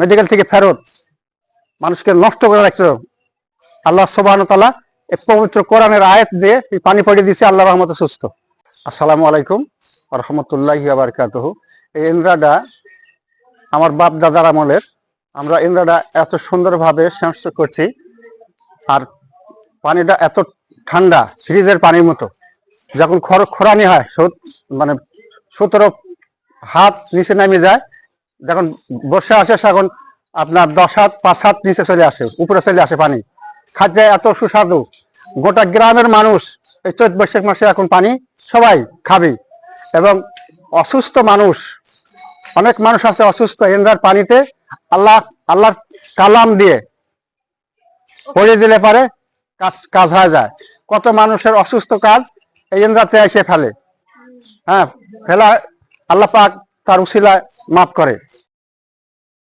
Medical থেকে ফেরত মানুষকে নষ্ট করে রাখছে আল্লাহ সুবহানাহু ওয়া তাআলা এই পবিত্র কোরআনের আয়াত দিয়ে এই পানি পড়িয়ে দিয়েছে, আল্লাহর রহমতে সুস্থ। আসসালামু আলাইকুম ওয়া রাহমাতুল্লাহি ওয়া বারাকাতুহু। এই ইন্দ্রাটা আমার বাপ দাদার আমলের। আমরা ইন্দ্রাটা এত সুন্দরভাবে সংস্কার করছি, আর পানিটা এত ঠান্ডা, ফ্রিজের পানির মতো। যখন খরানি হয়, মানে 17 হাত নিচে নামে যায়, যখন বর্ষা আসে তখন আপনার 10 হাত 5 হাত নিচে চলে আসে, উপরে চলে আসে পানি। খাদ্যে এত সুস্বাদু, গোটা গ্রামের মানুষ এই চৈত বৈশাখ মাসে এখন পানি সবাই খাবে। এবং অসুস্থ মানুষ, অনেক মানুষ আছে অসুস্থ, ইন্দ্রার পানিতে আল্লাহর কালাম দিয়ে পড়িয়ে দিলে পারে কাজ হয়ে যায়। কত মানুষের অসুস্থ কাজ এই ইন্দ্রাতে এসে ফেলে, ফেলা আল্লাহ পাক তার উসিলায় মাফ করে।